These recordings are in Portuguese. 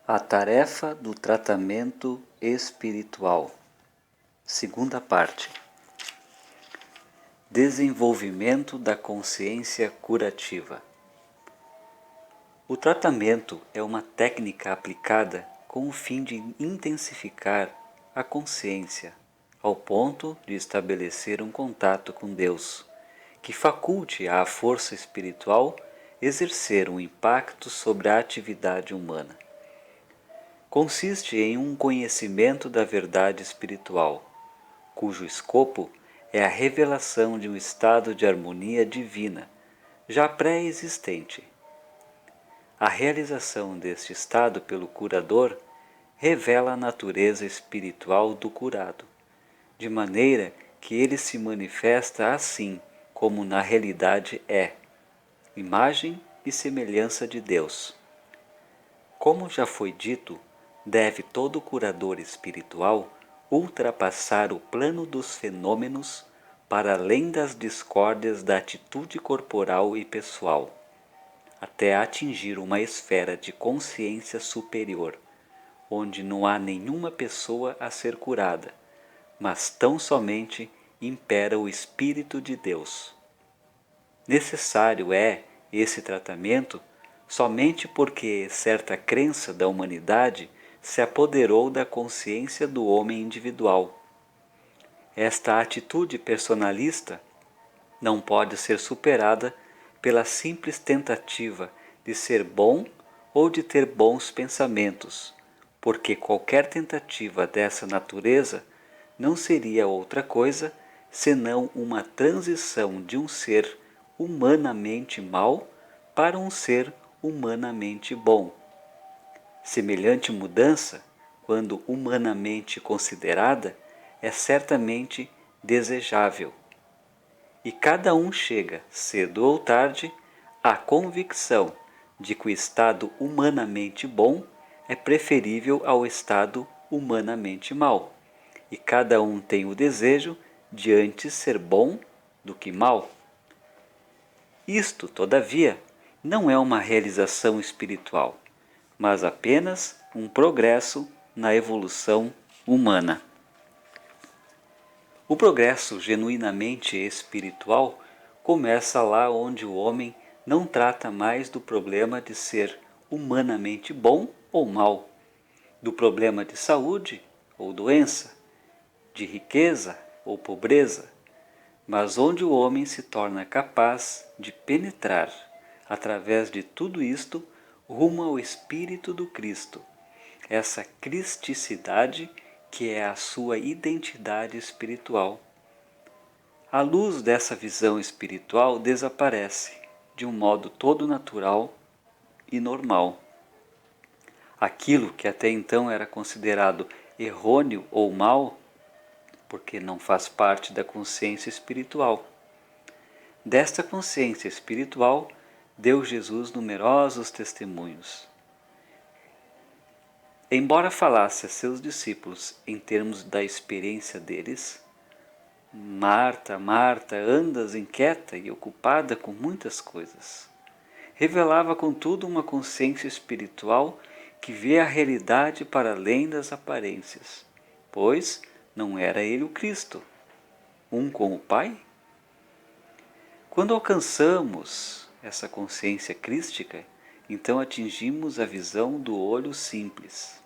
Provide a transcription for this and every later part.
A tarefa do tratamento espiritual. Segunda parte. Desenvolvimento da consciência curativa. O tratamento é uma técnica aplicada com o fim de intensificar a consciência, ao ponto de estabelecer um contato com Deus, que faculte à força espiritual exercer um impacto sobre a atividade humana. Consiste em um conhecimento da verdade espiritual, cujo escopo é a revelação de um estado de harmonia divina, já pré-existente. A realização deste estado pelo curador revela a natureza espiritual do curado, de maneira que ele se manifesta assim como na realidade é, imagem e semelhança de Deus. Como já foi dito, deve todo curador espiritual ultrapassar o plano dos fenômenos para além das discórdias da atitude corporal e pessoal, até atingir uma esfera de consciência superior, onde não há nenhuma pessoa a ser curada, mas tão somente impera o Espírito de Deus. Necessário é esse tratamento somente porque certa crença da humanidade se apoderou da consciência do homem individual. Esta atitude personalista não pode ser superada pela simples tentativa de ser bom ou de ter bons pensamentos, porque qualquer tentativa dessa natureza não seria outra coisa senão uma transição de um ser humanamente mau para um ser humanamente bom. Semelhante mudança, quando humanamente considerada, é certamente desejável. E cada um chega, cedo ou tarde, à convicção de que o estado humanamente bom é preferível ao estado humanamente mau. E cada um tem o desejo de antes ser bom do que mau. Isto, todavia, não é uma realização espiritual, mas apenas um progresso na evolução humana. O progresso genuinamente espiritual começa lá onde o homem não trata mais do problema de ser humanamente bom ou mau, do problema de saúde ou doença, de riqueza ou pobreza, mas onde o homem se torna capaz de penetrar, através de tudo isto, rumo ao Espírito do Cristo, essa cristicidade que é a sua identidade espiritual. A luz dessa visão espiritual desaparece, de um modo todo natural e normal. Aquilo que até então era considerado errôneo ou mal, porque não faz parte da consciência espiritual. Desta consciência espiritual, deu Jesus numerosos testemunhos. Embora falasse a seus discípulos em termos da experiência deles, Marta, Marta, andas inquieta e ocupada com muitas coisas. Revelava, contudo, uma consciência espiritual que vê a realidade para além das aparências, pois não era ele o Cristo, um com o Pai? Quando alcançamos essa consciência crística, então atingimos a visão do olho simples.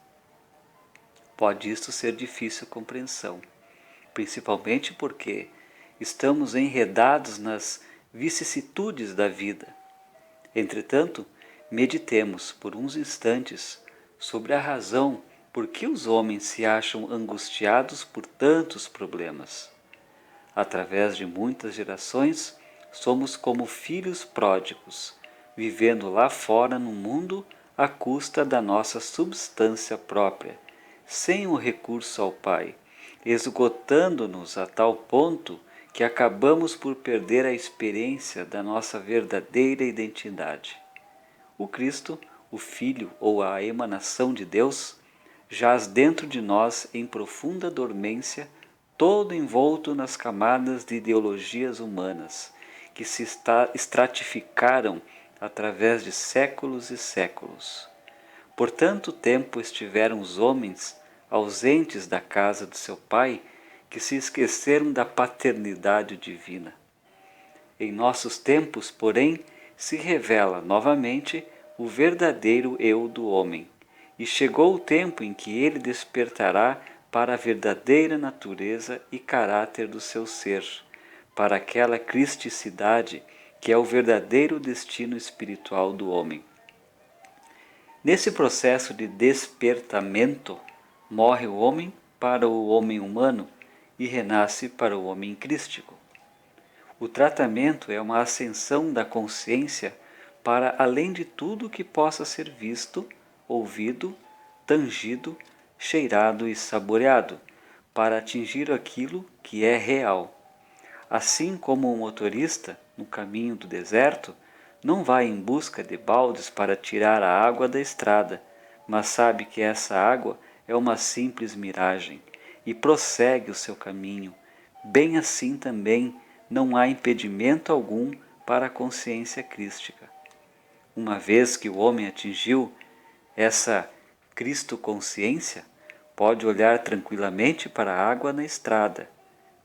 Pode isto ser difícil compreensão, principalmente porque estamos enredados nas vicissitudes da vida. Entretanto, meditemos por uns instantes sobre a razão por que os homens se acham angustiados por tantos problemas. Através de muitas gerações, somos como filhos pródigos, vivendo lá fora no mundo à custa da nossa substância própria, sem o recurso ao Pai, esgotando-nos a tal ponto que acabamos por perder a experiência da nossa verdadeira identidade. O Cristo, o Filho ou a emanação de Deus, jaz dentro de nós em profunda dormência, todo envolto nas camadas de ideologias humanas, que se estratificaram através de séculos e séculos. Por tanto tempo estiveram os homens ausentes da casa do seu pai, que se esqueceram da paternidade divina. Em nossos tempos, porém, se revela novamente o verdadeiro eu do homem, e chegou o tempo em que ele despertará para a verdadeira natureza e caráter do seu ser, para aquela cristicidade que é o verdadeiro destino espiritual do homem. Nesse processo de despertamento, morre o homem para o homem humano e renasce para o homem crístico. O tratamento é uma ascensão da consciência para além de tudo que possa ser visto, ouvido, tangido, cheirado e saboreado, para atingir aquilo que é real. Assim como o motorista, no caminho do deserto, não vai em busca de baldes para tirar a água da estrada, mas sabe que essa água é uma simples miragem e prossegue o seu caminho. Bem assim também não há impedimento algum para a consciência crística. Uma vez que o homem atingiu essa Cristo-consciência, pode olhar tranquilamente para a água na estrada.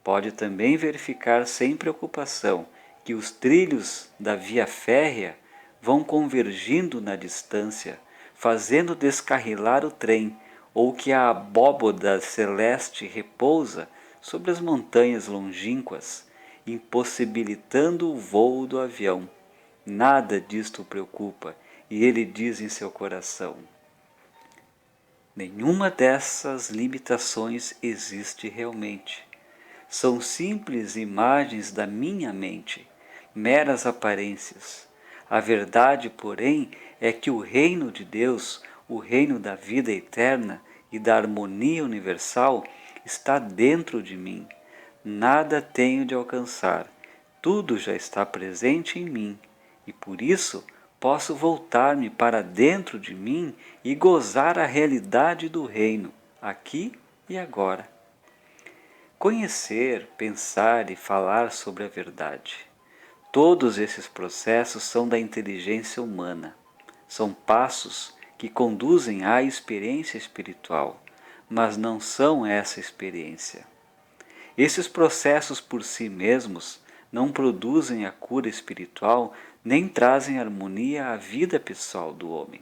Pode também verificar sem preocupação que os trilhos da via férrea vão convergindo na distância, fazendo descarrilar o trem, ou que a abóboda celeste repousa sobre as montanhas longínquas, impossibilitando o vôo do avião. Nada disto o preocupa, e ele diz em seu coração: nenhuma dessas limitações existe realmente. São simples imagens da minha mente, meras aparências. A verdade, porém, é que o reino de Deus, o reino da vida eterna e da harmonia universal, está dentro de mim. Nada tenho de alcançar, tudo já está presente em mim, e por isso posso voltar-me para dentro de mim e gozar a realidade do reino, aqui e agora. Conhecer, pensar e falar sobre a verdade. Todos esses processos são da inteligência humana. São passos que conduzem à experiência espiritual, mas não são essa experiência. Esses processos por si mesmos não produzem a cura espiritual nem trazem harmonia à vida pessoal do homem.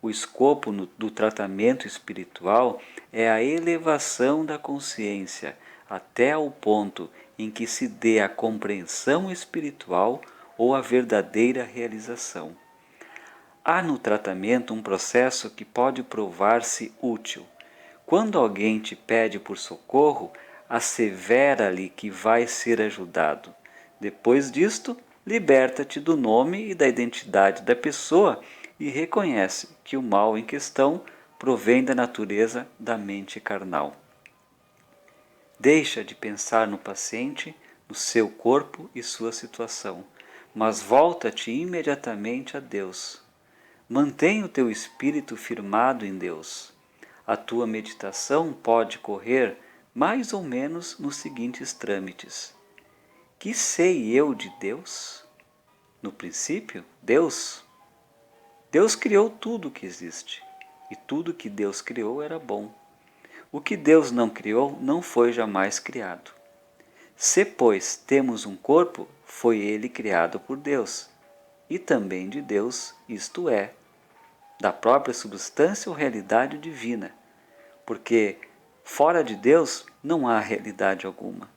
O escopo do tratamento espiritual é a elevação da consciência até ao ponto em que se dê a compreensão espiritual ou a verdadeira realização. Há no tratamento um processo que pode provar-se útil. Quando alguém te pede por socorro, assevera-lhe que vai ser ajudado. Depois disto, liberta-te do nome e da identidade da pessoa e reconhece que o mal em questão provém da natureza da mente carnal. Deixa de pensar no paciente, no seu corpo e sua situação, mas volta-te imediatamente a Deus. Mantém o teu espírito firmado em Deus. A tua meditação pode correr mais ou menos nos seguintes trâmites. Que sei eu de Deus? No princípio, Deus. Deus criou tudo o que existe, e tudo que Deus criou era bom. O que Deus não criou não foi jamais criado. Se, pois, temos um corpo, foi ele criado por Deus, e também de Deus, isto é, da própria substância ou realidade divina, porque fora de Deus não há realidade alguma.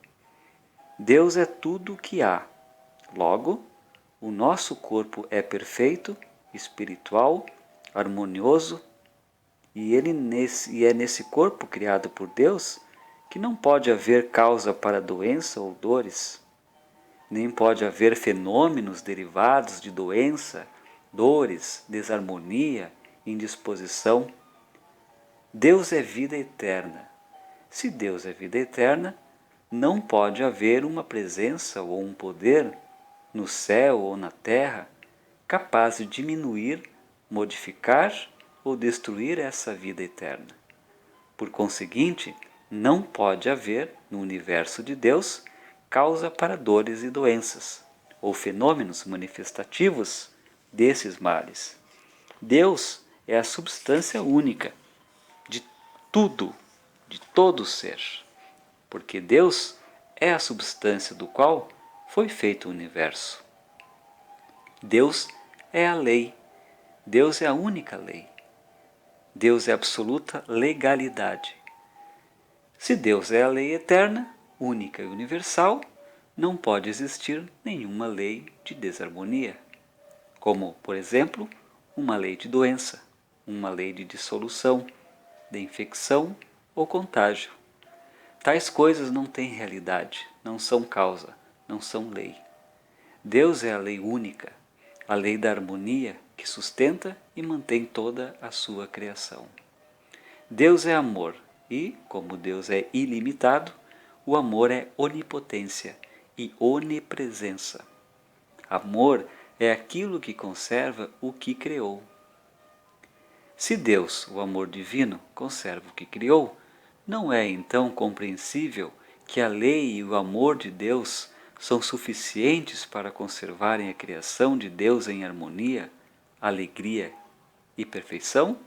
Deus é tudo o que há. Logo, o nosso corpo é perfeito, espiritual, harmonioso, e é nesse corpo criado por Deus que não pode haver causa para doença ou dores, nem pode haver fenômenos derivados de doença, dores, desarmonia, indisposição. Deus é vida eterna. Se Deus é vida eterna, não pode haver uma presença ou um poder no céu ou na terra capaz de diminuir, modificar ou destruir essa vida eterna. Por conseguinte, não pode haver, no universo de Deus, causa para dores e doenças, ou fenômenos manifestativos desses males. Deus é a substância única de tudo, de todo ser, porque Deus é a substância do qual foi feito o universo. Deus é a lei, Deus é a única lei. Deus é a absoluta legalidade. Se Deus é a lei eterna, única e universal, não pode existir nenhuma lei de desarmonia, como, por exemplo, uma lei de doença, uma lei de dissolução, de infecção ou contágio. Tais coisas não têm realidade, não são causa, não são lei. Deus é a lei única, a lei da harmonia que sustenta e mantém toda a sua criação. Deus é amor e, como Deus é ilimitado, o amor é onipotência e onipresença. Amor é aquilo que conserva o que criou. Se Deus, o amor divino, conserva o que criou, não é então compreensível que a lei e o amor de Deus são suficientes para conservarem a criação de Deus em harmonia, alegria e perfeição?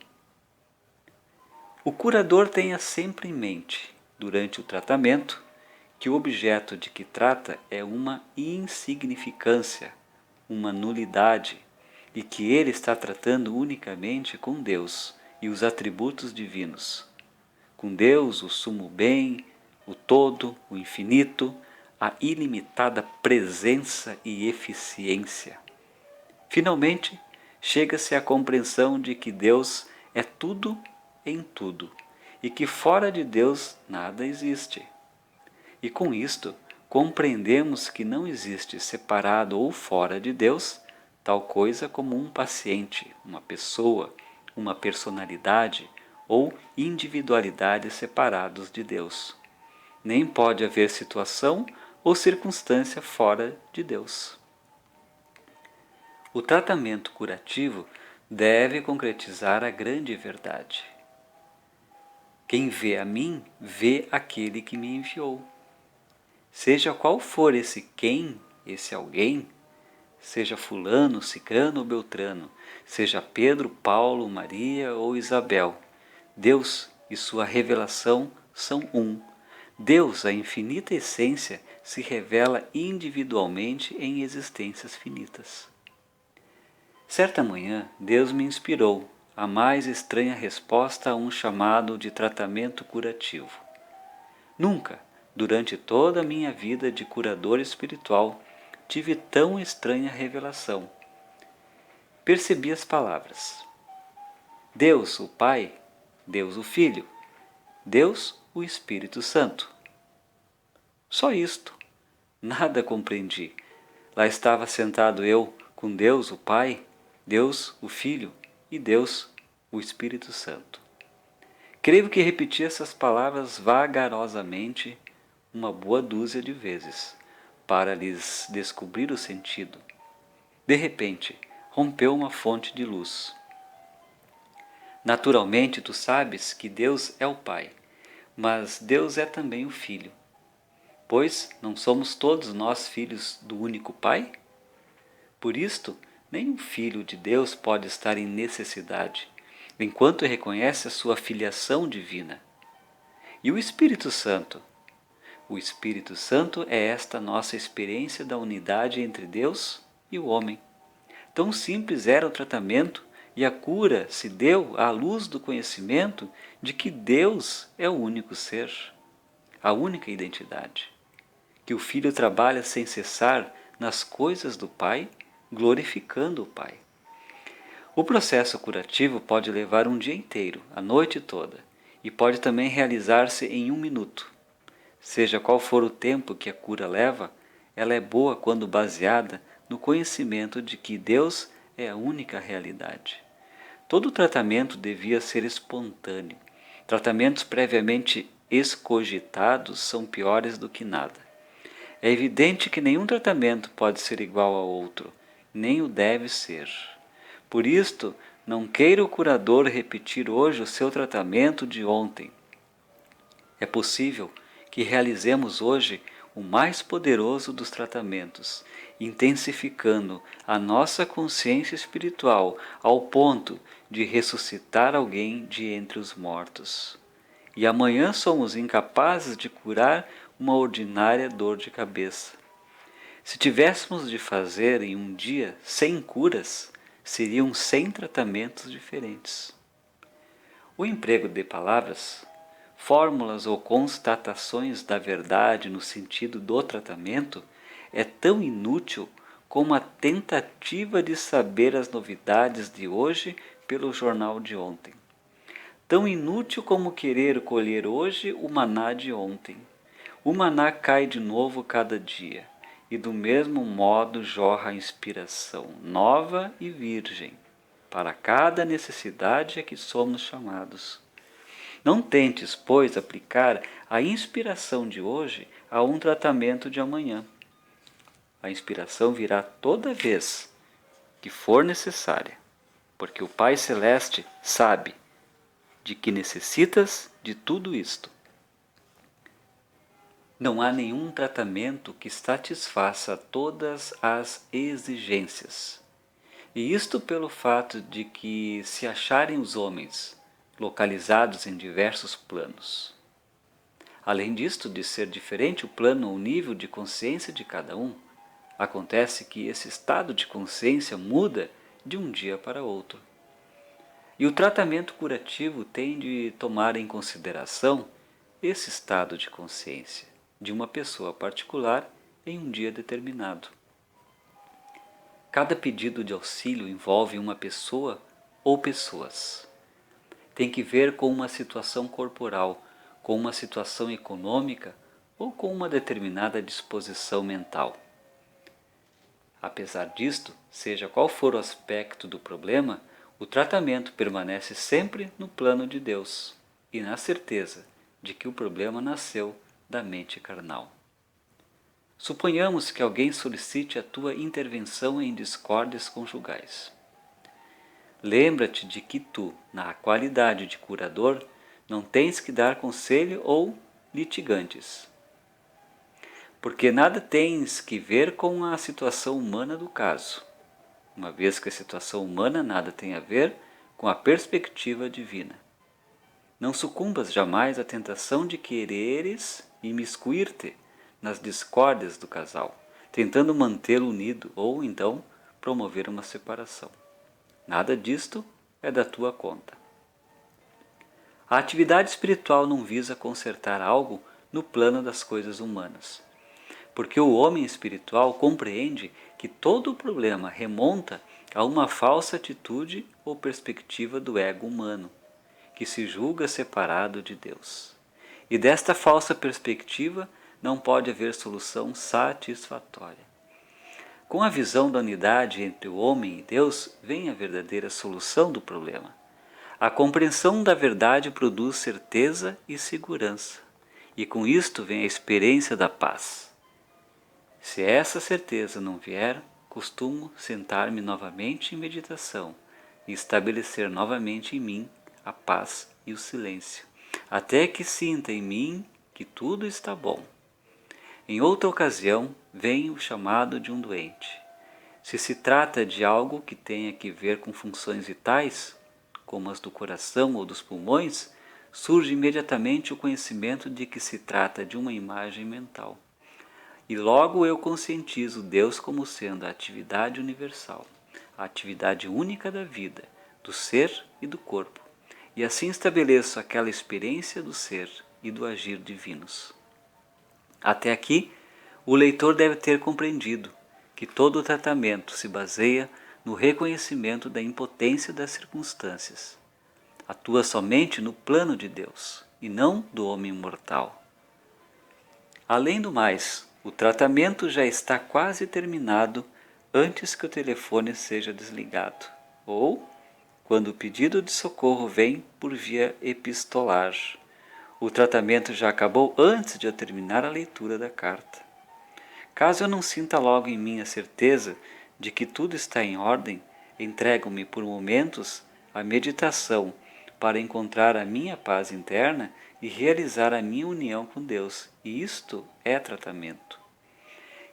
O curador tenha sempre em mente, durante o tratamento, que o objeto de que trata é uma insignificância, uma nulidade, e que ele está tratando unicamente com Deus e os atributos divinos. Com Deus, o sumo bem, o todo, o infinito, a ilimitada presença e eficiência. Finalmente, chega-se à compreensão de que Deus é tudo em tudo e que fora de Deus nada existe. E com isto, compreendemos que não existe separado ou fora de Deus tal coisa como um paciente, uma pessoa, uma personalidade ou individualidade separados de Deus. Nem pode haver situação ou circunstância fora de Deus. O tratamento curativo deve concretizar a grande verdade. Quem vê a mim, vê aquele que me enviou. Seja qual for esse quem, esse alguém, seja fulano, cicrano ou beltrano, seja Pedro, Paulo, Maria ou Isabel, Deus e sua revelação são um. Deus, a infinita essência, se revela individualmente em existências finitas. Certa manhã, Deus me inspirou a mais estranha resposta a um chamado de tratamento curativo. Nunca, durante toda a minha vida de curador espiritual, tive tão estranha revelação. Percebi as palavras: Deus, o Pai, Deus, o Filho, Deus, o Espírito Santo. Só isto. Nada compreendi. Lá estava sentado eu com Deus, o Pai, Deus, o Filho e Deus, o Espírito Santo. Creio que repeti essas palavras vagarosamente uma boa dúzia de vezes, para lhes descobrir o sentido. De repente, rompeu uma fonte de luz. Naturalmente, tu sabes que Deus é o Pai, mas Deus é também o Filho. Pois não somos todos nós filhos do único Pai? Por isto, nenhum filho de Deus pode estar em necessidade, enquanto reconhece a sua filiação divina. E o Espírito Santo? O Espírito Santo é esta nossa experiência da unidade entre Deus e o homem. Tão simples era o tratamento e a cura se deu à luz do conhecimento de que Deus é o único ser, a única identidade, que o Filho trabalha sem cessar nas coisas do Pai, glorificando o Pai. O processo curativo pode levar um dia inteiro, a noite toda, e pode também realizar-se em 1 minuto. Seja qual for o tempo que a cura leva, ela é boa quando baseada no conhecimento de que Deus é a única realidade. Todo tratamento devia ser espontâneo. Tratamentos previamente escogitados são piores do que nada. É evidente que nenhum tratamento pode ser igual ao outro, nem o deve ser. Por isto, não queira o curador repetir hoje o seu tratamento de ontem. É possível que realizemos hoje o mais poderoso dos tratamentos intensificando a nossa consciência espiritual ao ponto de ressuscitar alguém de entre os mortos. E amanhã somos incapazes de curar uma ordinária dor de cabeça. Se tivéssemos de fazer em um dia 100 curas, seriam 100 tratamentos diferentes. O emprego de palavras, fórmulas ou constatações da verdade no sentido do tratamento é tão inútil como a tentativa de saber as novidades de hoje pelo jornal de ontem. Tão inútil como querer colher hoje o maná de ontem. O maná cai de novo cada dia, e do mesmo modo jorra a inspiração nova e virgem para cada necessidade a que somos chamados. Não tentes, pois, aplicar a inspiração de hoje a um tratamento de amanhã. A inspiração virá toda vez que for necessária, porque o Pai Celeste sabe de que necessitas de tudo isto. Não há nenhum tratamento que satisfaça todas as exigências. E isto pelo fato de que se acharem os homens localizados em diversos planos. Além disto, de ser diferente o plano ou nível de consciência de cada um, acontece que esse estado de consciência muda de um dia para outro. E o tratamento curativo tem de tomar em consideração esse estado de consciência de uma pessoa particular em um dia determinado. Cada pedido de auxílio envolve uma pessoa ou pessoas. Tem que ver com uma situação corporal, com uma situação econômica ou com uma determinada disposição mental. Apesar disto, seja qual for o aspecto do problema, o tratamento permanece sempre no plano de Deus e na certeza de que o problema nasceu da mente carnal. Suponhamos que alguém solicite a tua intervenção em discórdias conjugais. Lembra-te de que tu, na qualidade de curador, não tens que dar conselho ou litigantes. Porque nada tens que ver com a situação humana do caso, uma vez que a situação humana nada tem a ver com a perspectiva divina. Não sucumbas jamais à tentação de quereres imiscuir-te nas discórdias do casal, tentando mantê-lo unido ou, então, promover uma separação. Nada disto é da tua conta. A atividade espiritual não visa consertar algo no plano das coisas humanas, porque o homem espiritual compreende que todo o problema remonta a uma falsa atitude ou perspectiva do ego humano, que se julga separado de Deus. E desta falsa perspectiva não pode haver solução satisfatória. Com a visão da unidade entre o homem e Deus, vem a verdadeira solução do problema. A compreensão da verdade produz certeza e segurança, e com isto vem a experiência da paz. Se essa certeza não vier, costumo sentar-me novamente em meditação e estabelecer novamente em mim a paz e o silêncio, até que sinta em mim que tudo está bom. Em outra ocasião, vem o chamado de um doente. Se se trata de algo que tenha que ver com funções vitais, como as do coração ou dos pulmões, surge imediatamente o conhecimento de que se trata de uma imagem mental. E logo eu conscientizo Deus como sendo a atividade universal, a atividade única da vida, do ser e do corpo. E assim estabeleço aquela experiência do ser e do agir divinos. Até aqui, o leitor deve ter compreendido que todo o tratamento se baseia no reconhecimento da impotência das circunstâncias. Atua somente no plano de Deus e não do homem mortal. Além do mais, o tratamento já está quase terminado antes que o telefone seja desligado, ou quando o pedido de socorro vem por via epistolar. O tratamento já acabou antes de eu terminar a leitura da carta. Caso eu não sinta logo em mim a certeza de que tudo está em ordem, entrego-me por momentos à meditação para encontrar a minha paz interna e realizar a minha união com Deus. E isto é tratamento.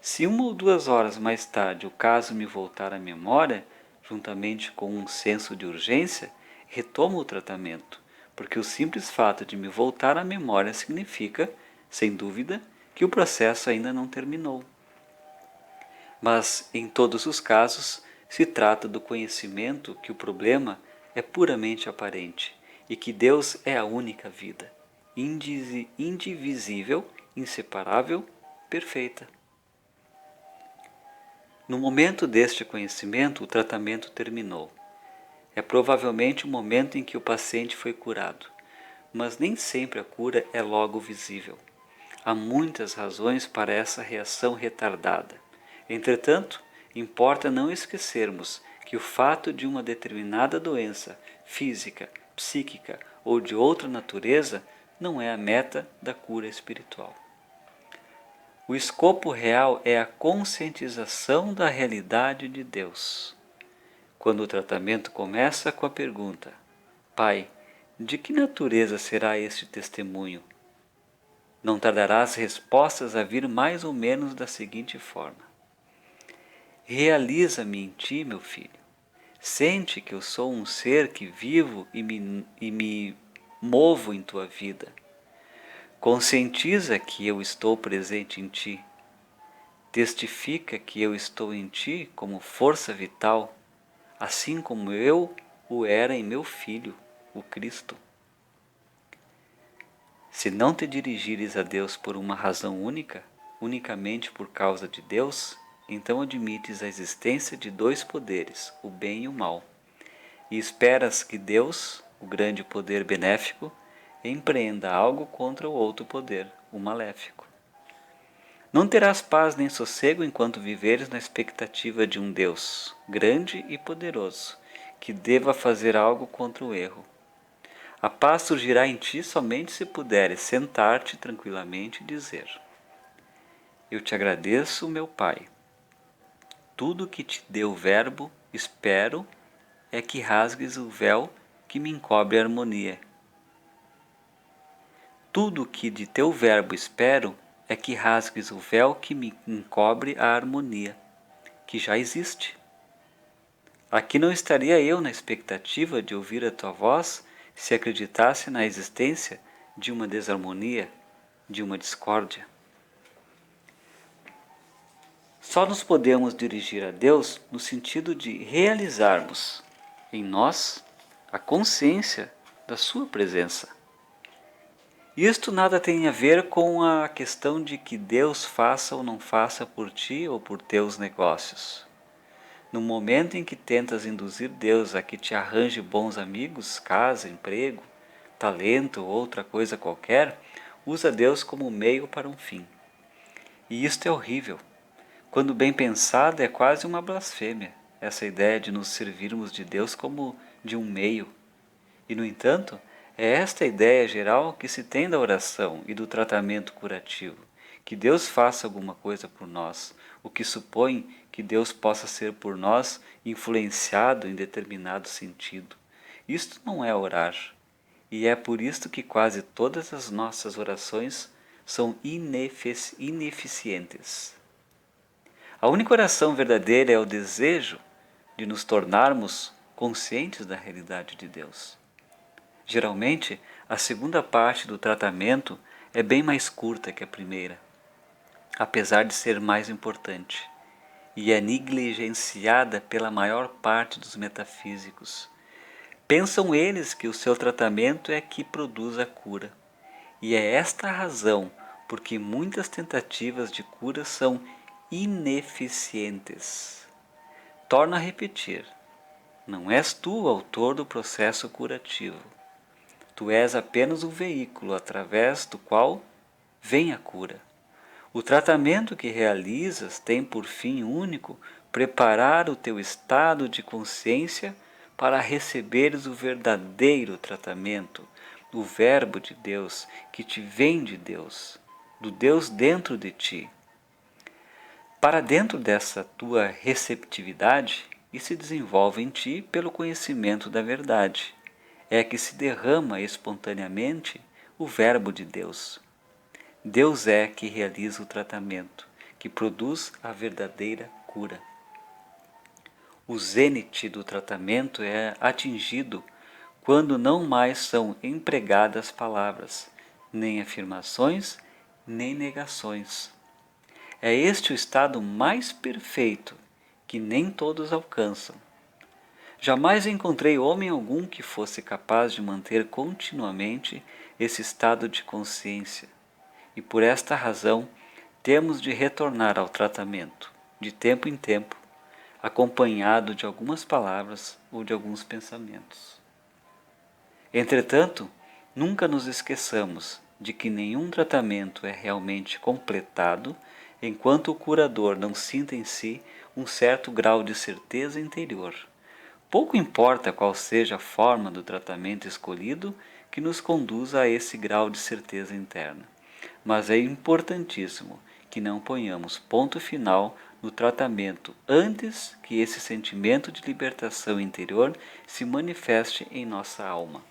Se 1 ou 2 horas mais tarde o caso me voltar à memória, juntamente com um senso de urgência, retomo o tratamento, porque o simples fato de me voltar à memória significa, sem dúvida, que o processo ainda não terminou. Mas, em todos os casos, se trata do conhecimento que o problema é puramente aparente e que Deus é a única vida, indivisível, inseparável, perfeita. No momento deste conhecimento, o tratamento terminou. É provavelmente o momento em que o paciente foi curado, mas nem sempre a cura é logo visível. Há muitas razões para essa reação retardada. Entretanto, importa não esquecermos que o fato de uma determinada doença física, psíquica ou de outra natureza não é a meta da cura espiritual. O escopo real é a conscientização da realidade de Deus. Quando o tratamento começa com a pergunta: Pai, de que natureza será este testemunho? Não tardará as respostas a vir mais ou menos da seguinte forma: Realiza-me em ti, meu filho. Sente que eu sou um ser que vivo e me movo em tua vida. Conscientiza que eu estou presente em ti. Testifica que eu estou em ti como força vital, assim como eu o era em meu Filho, o Cristo. Se não te dirigires a Deus por uma razão única, unicamente por causa de Deus, então admites a existência de dois poderes, o bem e o mal, e esperas que Deus, o grande poder benéfico, empreenda algo contra o outro poder, o maléfico. Não terás paz nem sossego enquanto viveres na expectativa de um Deus, grande e poderoso, que deva fazer algo contra o erro. A paz surgirá em ti somente se puderes sentar-te tranquilamente e dizer: Eu te agradeço, meu Pai. Tudo que te deu o verbo, espero, é que rasgues o véu que me encobre a harmonia. Tudo que de teu verbo espero é que rasgues o véu que me encobre a harmonia, que já existe. Aqui não estaria eu na expectativa de ouvir a tua voz se acreditasse na existência de uma desarmonia, de uma discórdia. Só nos podemos dirigir a Deus no sentido de realizarmos em nós a consciência da sua presença. Isto nada tem a ver com a questão de que Deus faça ou não faça por ti ou por teus negócios. No momento em que tentas induzir Deus a que te arranje bons amigos, casa, emprego, talento ou outra coisa qualquer, usa Deus como meio para um fim. E isto é horrível. Quando bem pensada, é quase uma blasfêmia, essa ideia de nos servirmos de Deus como de um meio. E, no entanto, é esta ideia geral que se tem da oração e do tratamento curativo, que Deus faça alguma coisa por nós, o que supõe que Deus possa ser por nós influenciado em determinado sentido. Isto não é orar, e é por isto que quase todas as nossas orações são ineficientes. A única oração verdadeira é o desejo de nos tornarmos conscientes da realidade de Deus. Geralmente, a segunda parte do tratamento é bem mais curta que a primeira, apesar de ser mais importante, e é negligenciada pela maior parte dos metafísicos. Pensam eles que o seu tratamento é que produz a cura, e é esta a razão por que muitas tentativas de cura são ineficientes. Torno a repetir, não és tu o autor do processo curativo. Tu és apenas o veículo através do qual vem a cura. O tratamento que realizas tem por fim único preparar o teu estado de consciência para receberes o verdadeiro tratamento, o Verbo de Deus que te vem de Deus, do Deus dentro de ti. Para dentro dessa tua receptividade, e se desenvolve em ti pelo conhecimento da verdade, é que se derrama espontaneamente o Verbo de Deus. Deus é que realiza o tratamento, que produz a verdadeira cura. O zênite do tratamento é atingido quando não mais são empregadas palavras, nem afirmações, nem negações. É este o estado mais perfeito que nem todos alcançam. Jamais encontrei homem algum que fosse capaz de manter continuamente esse estado de consciência, e por esta razão temos de retornar ao tratamento, de tempo em tempo, acompanhado de algumas palavras ou de alguns pensamentos. Entretanto, nunca nos esqueçamos de que nenhum tratamento é realmente completado enquanto o curador não sinta em si um certo grau de certeza interior. Pouco importa qual seja a forma do tratamento escolhido que nos conduza a esse grau de certeza interna, mas é importantíssimo que não ponhamos ponto final no tratamento antes que esse sentimento de libertação interior se manifeste em nossa alma.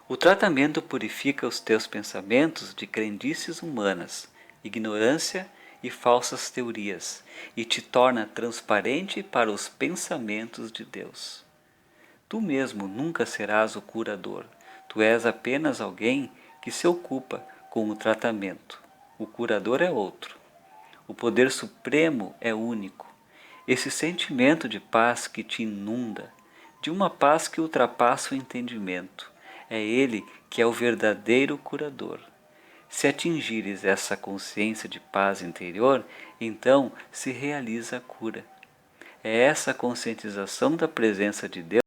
O tratamento purifica os teus pensamentos de crendices humanas, ignorância e falsas teorias, e te torna transparente para os pensamentos de Deus. Tu mesmo nunca serás o curador, tu és apenas alguém que se ocupa com o tratamento. O curador é outro. O poder supremo é único. Esse sentimento de paz que te inunda, de uma paz que ultrapassa o entendimento, é ele que é o verdadeiro curador. Se atingires essa consciência de paz interior, então se realiza a cura. É essa conscientização da presença de Deus